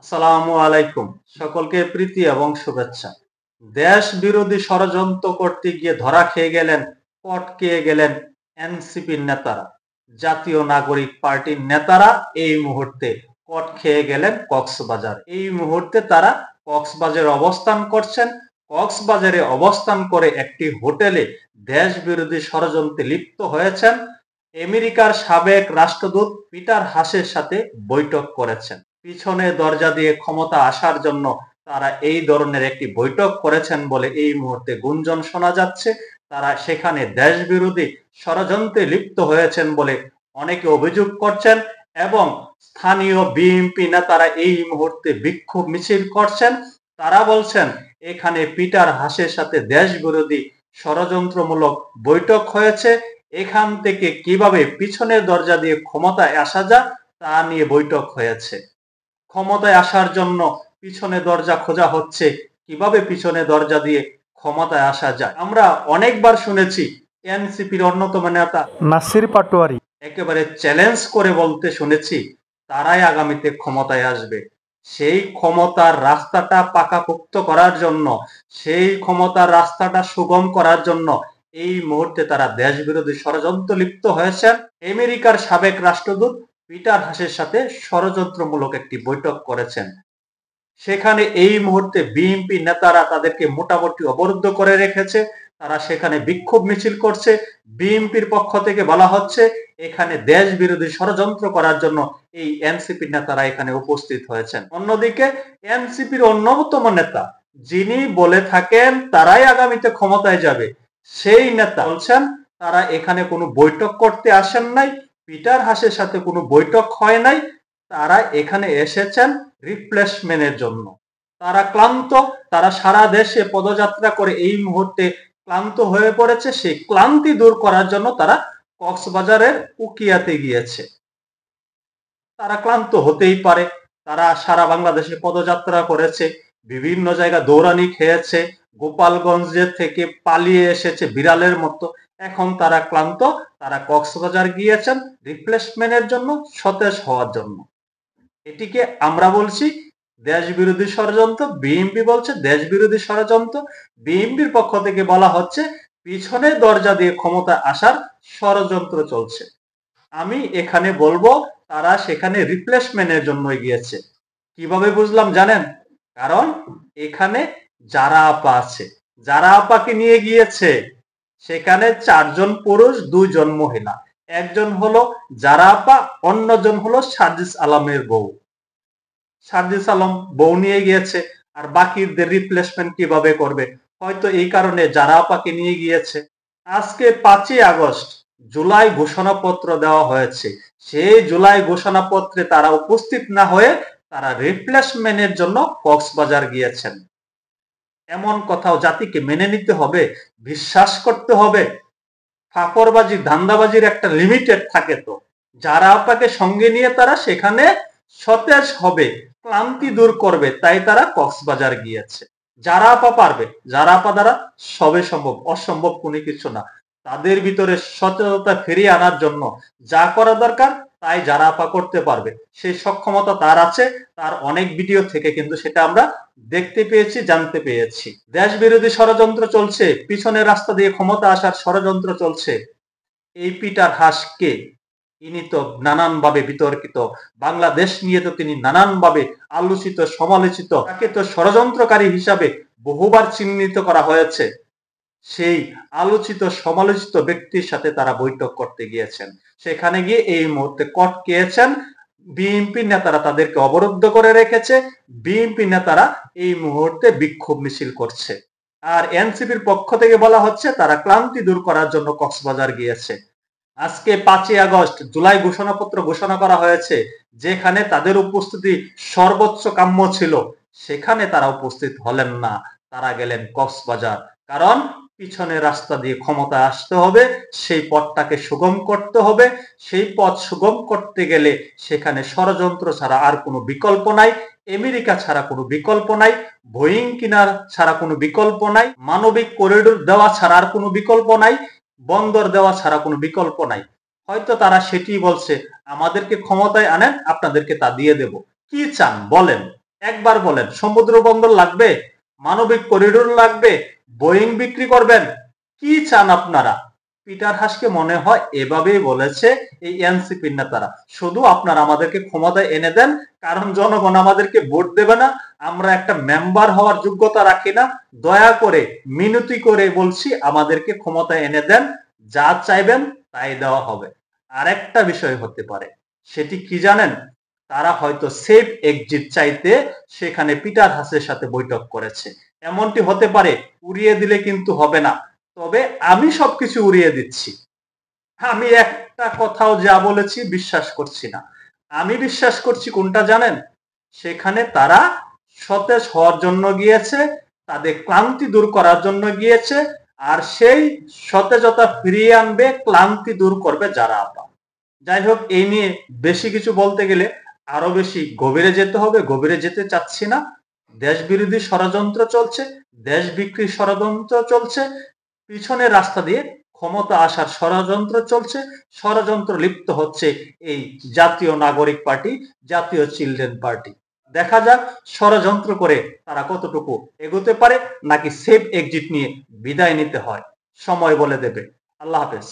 আসসালামু আলাইকুম। সকলকে প্রীতি এবং শুভেচ্ছা। দেশ বিরোধী ষড়যন্ত্র করতে গিয়ে ধরা খেয়ে গেলেন, পটকে গেলেন এনসিপির নেতারা। জাতীয় নাগরিক পার্টির নেতারা এই মুহূর্তে পট খেয়ে গেলেন কক্সবাজার। এই মুহূর্তে তারা কক্সবাজারে অবস্থান করছেন। কক্সবাজারে অবস্থান করে একটি হোটেলে দেশ বিরোধী ষড়যন্ত্রে লিপ্ত হয়েছেন। আমেরিকার সাবেক রাষ্ট্রদূত পিটার হাসের সাথে বৈঠক করেছেন। পিছনে দরজা দিয়ে ক্ষমতা আসার জন্য তারা এই ধরনের একটি বৈঠক করেছেন বলে এই মুহূর্তে গুঞ্জন শোনা যাচ্ছে। তারা সেখানে দেশ বিরোধী ষড়যন্ত্রে লিপ্ত হয়েছেন বলে অনেকে অভিযোগ করছেন এবং স্থানীয় বিএনপি নেতারা এই মুহূর্তে বিক্ষোভ মিছিল করছেন। তারা বলছেন এখানে পিটার হাসের সাথে দেশ বিরোধী ষড়যন্ত্রমূলক বৈঠক হয়েছে। এখান থেকে কিভাবে পিছনের দরজা দিয়ে ক্ষমতায় আসা যায় তা নিয়ে বৈঠক হয়েছে। ক্ষমতায় আসার জন্য পিছনে দরজা খোঁজা হচ্ছে, কিভাবে পিছনে দরজা দিয়ে ক্ষমতায় আসা যায়। আমরা অনেকবার শুনেছি এনসিপির অন্যতম নেতা নাসির পাটোয়ারি একেবারে চ্যালেঞ্জ করে বলতে শুনেছি তারাই আগামীতে ক্ষমতায় আসবে। সেই ক্ষমতার রাস্তাটা পাকাপোক্ত করার জন্য, সেই ক্ষমতার রাস্তাটা সুগম করার জন্য এই মুহূর্তে তারা দেশ বিরোধী ষড়যন্ত্র লিপ্ত হয়েছেন। আমেরিকার সাবেক রাষ্ট্রদূত পিটার হাসের সাথে ষড়যন্ত্রমূলক একটি বৈঠক করেছেন। সেখানে এই মুহূর্তে বিএনপি নেতারা তাদেরকে মোটামুটি অবরুদ্ধ করে রেখেছে। তারা সেখানে বিক্ষোভ মিছিল করছে। বিএনপির পক্ষ থেকে বলা হচ্ছে এখানে দেশ বিরোধী ষড়যন্ত্র করার জন্য এই এনসিপি নেতারা এখানে উপস্থিত হয়েছেন। অন্যদিকে এনসিপির অন্যতম নেতা যিনি বলে থাকেন তারাই আগামীতে ক্ষমতায় যাবে, সেই নেতা বলছেন তারা এখানে কোনো বৈঠক করতে আসেন নাই, পিটার হাসের সাথে কোনো বৈঠক হয় নাই, তারা এখানে এসেছেন রিপ্লেসমেন্টের জন্য। তারা ক্লান্ত, তারা সারা দেশে পদযাত্রা করে এই মুহূর্তে ক্লান্ত হয়ে পড়েছে। সেই ক্লান্তি দূর করার জন্য তারা কক্সবাজারের উকিয়াতে গিয়েছে। তারা ক্লান্ত হতেই পারে। তারা সারা বাংলাদেশে পদযাত্রা করেছে, বিভিন্ন জায়গা দৌড়ানি খেয়েছে, গোপালগঞ্জে থেকে পালিয়ে এসেছে বিড়ালের মতো। এখন তারা ক্লান্ত, তারা কক্সবাজার গিয়েছেন রিপ্লেসমেন্টের জন্য, সতেজ হওয়ার জন্য। এটিকে আমরা বলছি দেশ বিরোধী ষড়যন্ত্র, বিএনপি বলছে দেশ বিরোধী ষড়যন্ত্র। বিএনপির পক্ষ থেকে বলা হচ্ছে পিছনের দরজা দিয়ে ক্ষমতা আসার ষড়যন্ত্র চলছে। আমি এখানে বলবো তারা সেখানে রিপ্লেসমেন্টের জন্য গিয়েছে। কিভাবে বুঝলাম জানেন? কারণ এখানে যারা আপা আছে, যারা আপাকে নিয়ে গিয়েছে সেখানে 4 জন পুরুষ 2 জন মহিলা। একজন হলো যারা আপা, অন্যজন হলো সার্জিস আলমের বউ। সার্জিস আলম বউ নিয়ে গিয়েছে, আর বাকিদের রিপ্লেসমেন্ট কিভাবে করবে? হয়তো এই কারণে যারা আপাকে নিয়ে গিয়েছে। আজকে 5ই আগস্ট জুলাই ঘোষণাপত্র দেওয়া হয়েছে। সেই জুলাই ঘোষণাপত্রে তারা উপস্থিত না হয়ে তারা রিপ্লেসমেন্টের জন্য কক্সবাজার গিয়েছেন। এমন কথাও জাতিকে মেনে নিতে হবে, বিশ্বাস করতে হবে। ফাঁকরবাজি, ধান্দাবাজির একটা লিমিটেড থাকে। তো যারা আপাকে সঙ্গে নিয়ে তারা সেখানে সতেজ হবে, ক্লান্তি দূর করবে, তাই তারা কক্সবাজার গিয়েছে। যারা আপা পারবে, যারা আপা দ্বারা সবে সম্ভব, অসম্ভব কোনো কিছু না। তাদের ভিতরে সচেতনতা ফিরিয়ে আনার জন্য যা করা দরকার তাই যারা আপা করতে পারবে, সেই সক্ষমতা তার আছে। তার অনেক ভিডিও থেকে কিন্তু সেটা আমরা দেখতে পেয়েছি, জানতে পেয়েছি। দেশ বিরোধী ষড়যন্ত্র চলছে, পিছনের রাস্তা দিয়ে ক্ষমতা আসার ষড়যন্ত্র চলছে। এই পিটার হাস কে? ইনি তো নানানভাবে বিতর্কিত। বাংলাদেশ নিয়ে তো তিনি নানানভাবে আলোচিত, সমালোচিত। তাকে তো ষড়যন্ত্রকারী হিসাবে বহুবার চিহ্নিত করা হয়েছে। সেই আলোচিত সমালোচিত ব্যক্তির সাথে তারা বৈঠক করতে গিয়েছেন। সেখানে গিয়ে এই মুহূর্তে কট খেয়েছেন। বিএনপি নেতারা তাদেরকে অবরুদ্ধ করে রেখেছে। বিএনপি নেতারা এই মুহূর্তে বিক্ষোভ মিছিল করছে। আর এনসিপির পক্ষ থেকে বলা হচ্ছে তারা ক্লান্তি দূর করার জন্য কক্সবাজার গিয়েছে। আজকে 5ই আগস্ট জুলাই ঘোষণাপত্র ঘোষণা করা হয়েছে, যেখানে তাদের উপস্থিতি সর্বোচ্চ কাম্য ছিল, সেখানে তারা উপস্থিত হলেন না। তারা গেলেন কক্সবাজার। কারণ পিছনের রাস্তা দিয়ে ক্ষমতা আসতে হবে, সেই পথটাকে সুগম করতে হবে। সেই পথ সুগম করতে গেলে সেখানে ষড়যন্ত্র ছাড়া আর কোনো বিকল্প নাই, আমেরিকা ছাড়া কোনো বিকল্প নাই, বোয়িং কিনার ছাড়া কোনো বিকল্প নাই, মানবিক করিডোর দেওয়া ছাড়া আর কোনো বিকল্প নাই, বন্দর দেওয়া ছাড়া কোনো বিকল্প নাই। হয়তো তারা সেটি বলছে আমাদেরকে ক্ষমতায় আনেন, আপনাদেরকে তা দিয়ে দেব। কি চান বলেন? একবার বলেন, সমুদ্র বন্দর লাগবে, মানবিক করিডোর লাগবে, বোয়িং বিক্রি করবেন, কি চান আপনারা? পিটার হাসকে মনে হয় এভাবেই বলেছে এই এনসিপির নেতারা, শুধু আপনারা আমাদেরকে ক্ষমতায় এনে দেন, কারণ জনগণ আমাদেরকে ভোট দেবে না, আমরা একটা মেম্বার হওয়ার যোগ্যতা রাখি না, দয়া করে মিনতি করে বলছি আমাদেরকে ক্ষমতায় এনে দেন, যা চাইবেন তাই দেওয়া হবে। আরেকটা বিষয় হতে পারে, সেটি কি জানেন? তারা হয়তো সেফ এক্সিট চাইতে সেখানে পিটার হাসের সাথে বৈঠক করেছে। এমনটি হতে পারে, উড়িয়ে দিলে কিন্তু হবে না। তবে আমি সবকিছু উড়িয়ে দিচ্ছি। আমি একটা কথাও যা বলেছি বিশ্বাস করছি না। আমি বিশ্বাস করছি কোনটা জানেন? সেখানে তারা সতেজ হওয়ার জন্য গিয়েছে, তাদের ক্লান্তি দূর করার জন্য গিয়েছে, আর সেই সতেজতা ফিরিয়ে আনবে, ক্লান্তি দূর করবে যারা আপা। যাই হোক, এই নিয়ে বেশি কিছু বলতে গেলে আরো বেশি গভীরে যেতে হবে, গভীরে যেতে চাচ্ছি না। দেশ বিরোধী ষড়যন্ত্র চলছে, দেশ বিক্রির ষড়যন্ত্র চলছে, পিছনের রাস্তা দিয়ে ক্ষমতা আসার ষড়যন্ত্র চলছে, ষড়যন্ত্র লিপ্ত হচ্ছে এই জাতীয় নাগরিক পার্টি, জাতীয় চিলড্রেন পার্টি। দেখা যাক ষড়যন্ত্র করে তারা কতটুকু এগোতে পারে, নাকি সেফ এক্সিট নিয়ে বিদায় নিতে হয়, সময় বলে দেবে। আল্লাহ হাফেজ।